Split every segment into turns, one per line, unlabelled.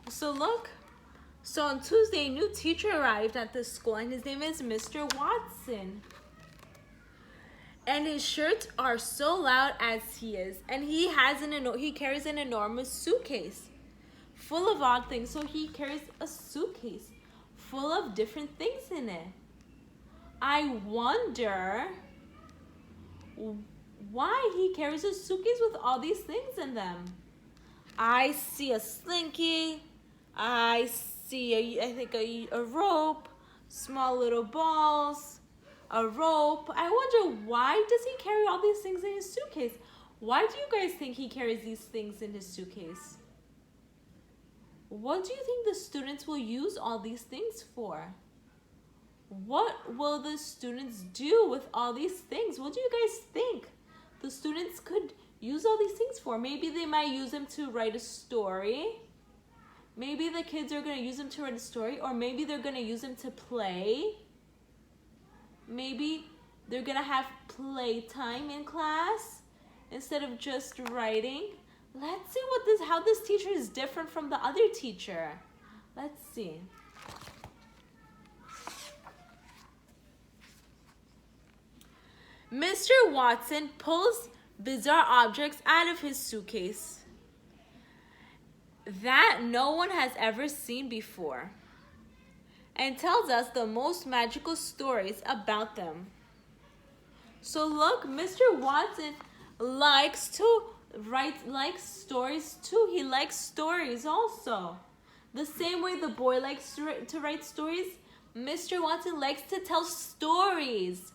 So look, so on Tuesday, a new teacher arrived at the school, and his name is Mr. Watson. And his shirts are so loud as he is, and he carries an enormous suitcase full of odd things. So he carries a suitcase full of different things in it. I wonder why he carries a suitcase with all these things in them. I see a slinky. I see a rope, small little balls, a rope. I wonder, why does he carry all these things in his suitcase? Why do you guys think he carries these things in his suitcase? What do you think the students will use all these things for? What will the students do with all these things? What do you guys think the students could use all these things for? Maybe they might use them to write a story. Maybe the kids are going to use them to write a story, or maybe they're going to use them to play. Maybe they're going to have playtime in class instead of just writing. Let's see how this teacher is different from the other teacher. Let's see. Mr. Watson pulls bizarre objects out of his suitcase that no one has ever seen before, and tells us the most magical stories about them. So look, Mr. Watson likes stories too. He likes stories also. The same way the boy likes to write stories, Mr. Watson likes to tell stories.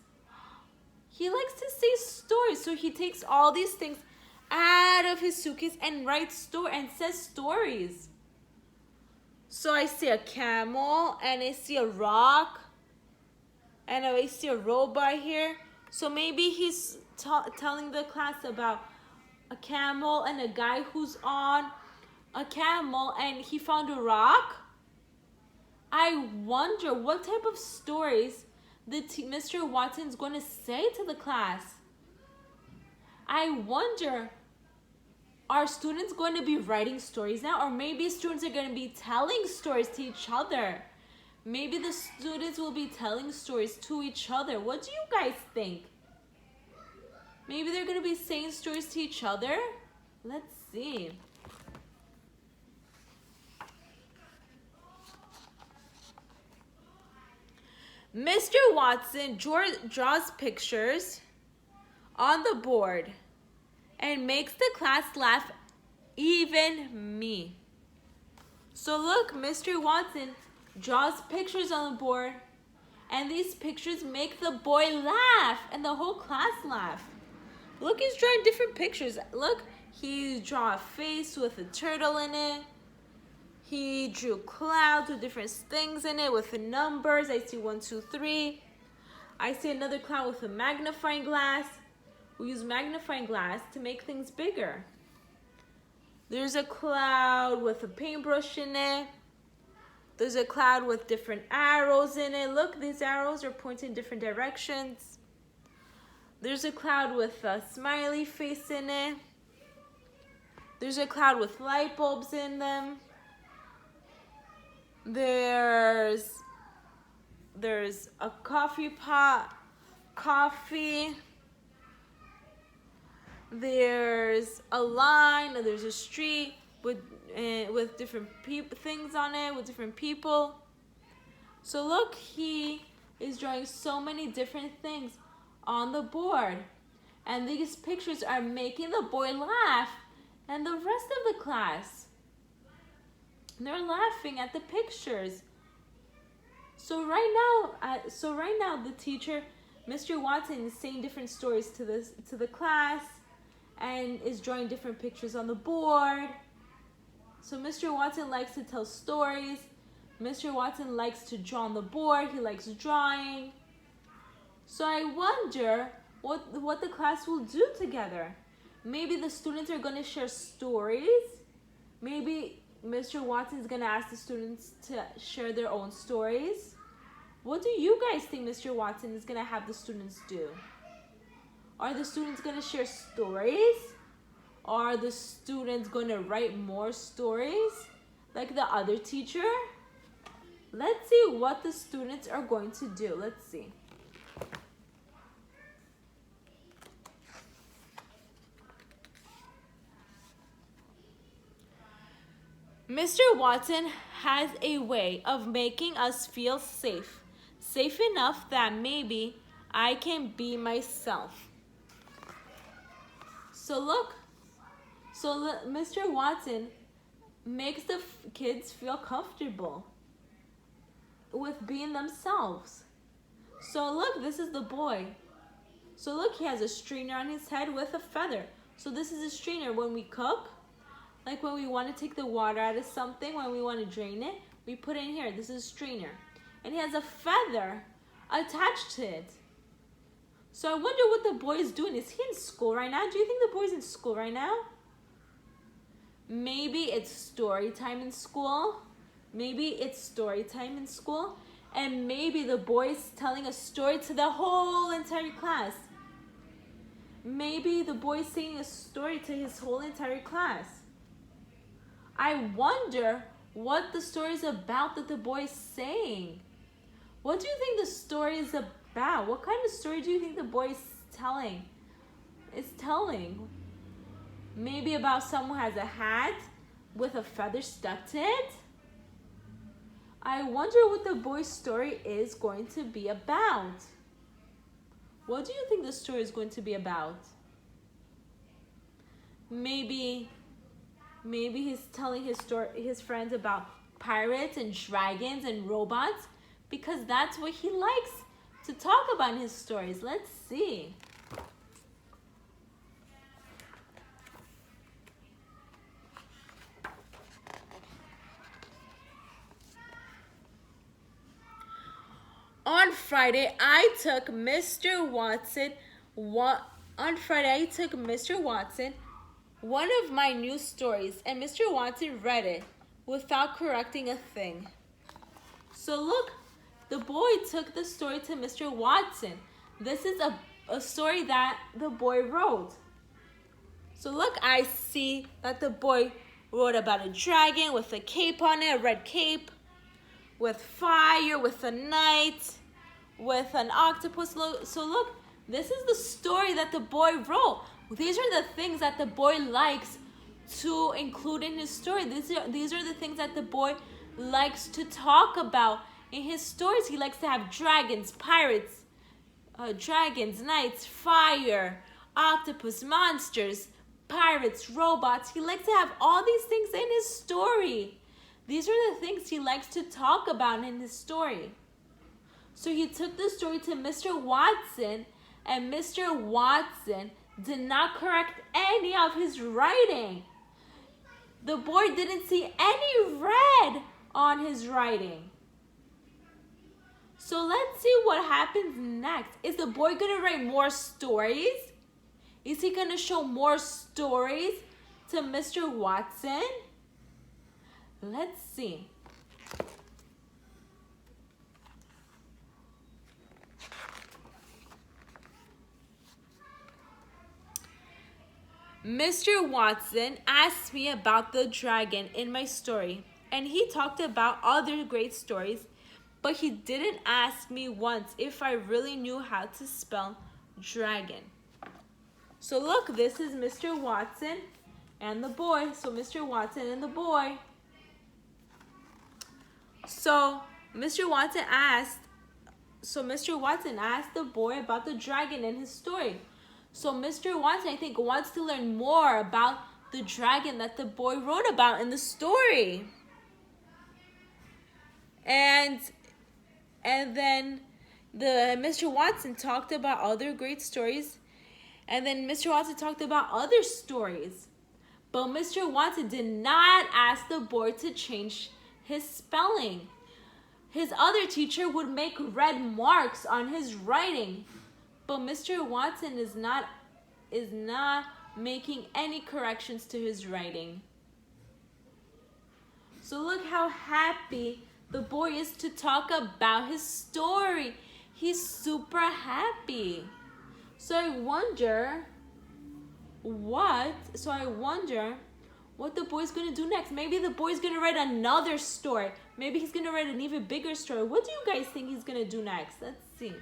He likes to say stories, so he takes all these things out of his suitcase and says stories. So I see a camel, and I see a rock, and I see a robot here. So maybe he's telling the class about a camel and a guy who's on a camel, and he found a rock. I wonder what type of stories Mr. Watson's going to say to the class. I wonder, are students going to be writing stories now? Or maybe students are going to be telling stories to each other. Maybe the students will be telling stories to each other. What do you guys think? Maybe they're going to be saying stories to each other? Let's see. Mr. Watson draws pictures on the board and makes the class laugh, even me. So look, Mr. Watson draws pictures on the board, and these pictures make the boy laugh and the whole class laugh. Look, he's drawing different pictures. Look, he drew a face with a turtle in it. He drew clouds with different things in it with the numbers. I see 1, 2, 3. I see another cloud with a magnifying glass. We use magnifying glass to make things bigger. There's a cloud with a paintbrush in it. There's a cloud with different arrows in it. Look, these arrows are pointing in different directions. There's a cloud with a smiley face in it. There's a cloud with light bulbs in them. There's a coffee pot, coffee. There's a line, and there's a street with different things on it, with different people. So look, he is drawing so many different things on the board. And these pictures are making the boy laugh and the rest of the class. They're laughing at the pictures. So right now the teacher, Mr. Watson, is saying different stories to the class and is drawing different pictures on the board. So Mr. Watson likes to tell stories. Mr. Watson likes to draw on the board. He likes drawing. So I wonder what the class will do together. Maybe the students are going to share stories. Maybe Mr. Watson is going to ask the students to share their own stories. What do you guys think Mr. Watson is going to have the students do? Are the students going to share stories? Are the students going to write more stories? like the other teacher? Let's see what the students are going to do. Let's see. Mr. Watson has a way of making us feel safe. Safe enough that maybe I can be myself. So look. So Mr. Watson makes the kids feel comfortable with being themselves. So look, this is the boy. So look, he has a strainer on his head with a feather. So this is a strainer when we cook, like when we want to take the water out of something, when we want to drain it, we put it in here. This is a strainer. And he has a feather attached to it. So I wonder what the boy is doing. Is he in school right now? Do you think the boy's in school right now? Maybe it's story time in school. Maybe it's story time in school. And maybe the boy's telling a story to the whole entire class. Maybe the boy's saying a story to his whole entire class. I wonder what the story is about that the boy's saying. What do you think the story is about? What kind of story do you think the boy's telling? Maybe about someone who has a hat with a feather stuck to it? I wonder what the boy's story is going to be about. What do you think the story is going to be about? Maybe he's telling his friends about pirates and dragons and robots because that's what he likes to talk about in his stories. Let's see. On Friday, I took Mr. Watson one of my new stories, and Mr. Watson read it without correcting a thing. So look, the boy took the story to Mr. Watson. This is a story that the boy wrote. So look, I see that the boy wrote about a dragon with a cape on it, a red cape, with fire, with a knight, with an octopus. So look, this is the story that the boy wrote. These are the things that the boy likes to include in his story. These are the things that the boy likes to talk about in his stories. He likes to have dragons, pirates, dragons, knights, fire, octopus, monsters, pirates, robots. He likes to have all these things in his story. These are the things he likes to talk about in his story. So he took the story to Mr. Watson, and Mr. Watson did not correct any of his writing. The boy didn't see any red on his writing. So let's see what happens next. Is the boy going to write more stories? Is he going to show more stories to Mr. Watson? Let's see. Mr. Watson asked me about the dragon in my story, and he talked about other great stories, but he didn't ask me once if I really knew how to spell dragon. So look, this is Mr. Watson and the boy. So Mr. Watson and the boy. So Mr. Watson asked the boy about the dragon in his story. So Mr. Watson, I think, wants to learn more about the dragon that the boy wrote about in the story. And then Mr. Watson talked about other great stories. And then Mr. Watson talked about other stories. But Mr. Watson did not ask the boy to change his spelling. His other teacher would make red marks on his writing. But Mr. Watson is not making any corrections to his writing. So look how happy the boy is to talk about his story. He's super happy. So I wonder what the boy's gonna do next. Maybe the boy's gonna write another story. Maybe he's gonna write an even bigger story. What do you guys think he's gonna do next? Let's see.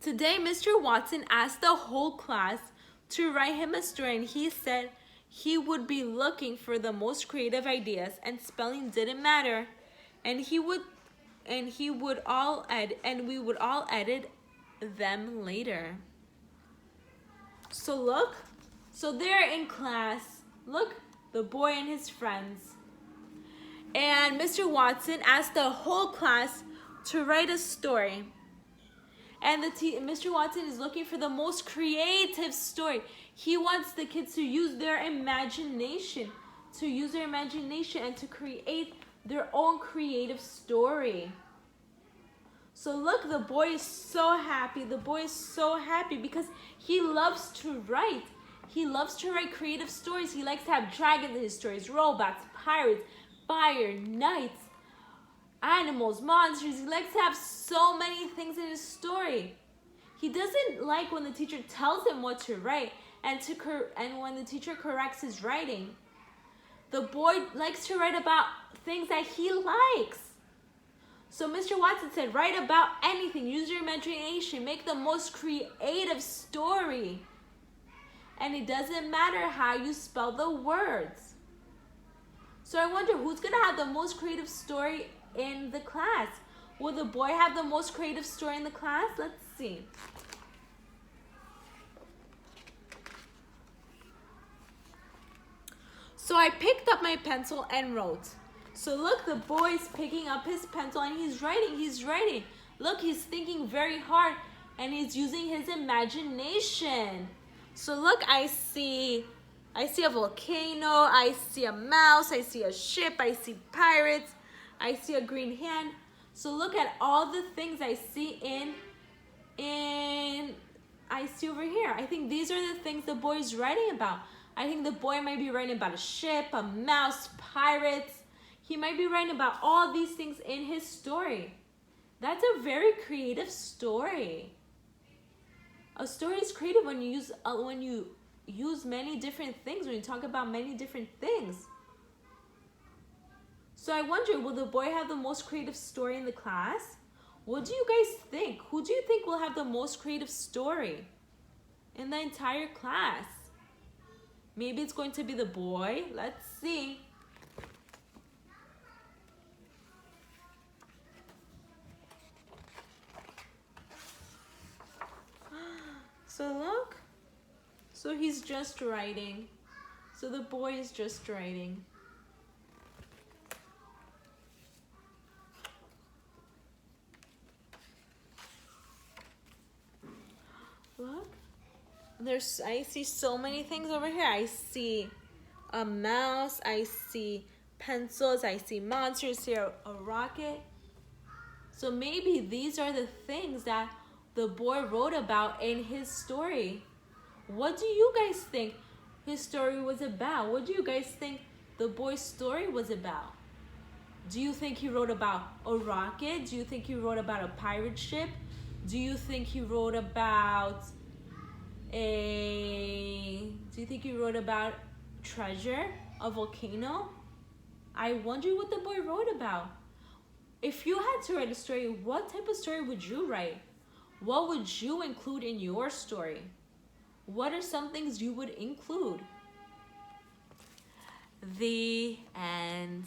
Today, Mr. Watson asked the whole class to write him a story, and he said he would be looking for the most creative ideas, and spelling didn't matter, and we would all edit them later. So look, so they're in class. Look, the boy and his friends. And Mr. Watson asked the whole class to write a story. And Mr. Watson is looking for the most creative story. He wants the kids to use their imagination, and to create their own creative story. So look, the boy is so happy. The boy is so happy because he loves to write. He loves to write creative stories. He likes to have dragons in his stories, robots, pirates, fire, knights, animals, monsters. He likes to have so many things in his story. He doesn't like when the teacher tells him what to write and when the teacher corrects his writing. The boy likes to write about things that he likes. So Mr. Watson said, write about anything. Use your imagination. Make the most creative story. And it doesn't matter how you spell the words. So I wonder who's going to have the most creative story in the class. Will the boy have the most creative story in the class? Let's see. So I picked up my pencil and wrote. So look, the boy's picking up his pencil and he's writing. Look, he's thinking very hard and he's using his imagination. So look, I see a volcano, I see a mouse, I see a ship, I see pirates, I see a green hand. So look at all the things I see I see over here. I think these are the things the boy's writing about. I think the boy might be writing about a ship, a mouse, pirates. He might be writing about all these things in his story. That's a very creative story. A story is creative when you use many different things, when you talk about many different things. So I wonder, will the boy have the most creative story in the class? What do you guys think? Who do you think will have the most creative story in the entire class? Maybe it's going to be the boy. Let's see. So look. So he's just writing. So the boy is just writing. Look. I see so many things over here. I see a mouse, I see pencils, I see monsters here, a rocket. So maybe these are the things that the boy wrote about in his story. What do you guys think his story was about? What do you guys think the boy's story was about? Do you think he wrote about a rocket? Do you think he wrote about a pirate ship? Do you think he wrote about treasure, a volcano? I wonder what the boy wrote about. If you had to write a story, what type of story would you write? What would you include in your story? What are some things you would include? The end.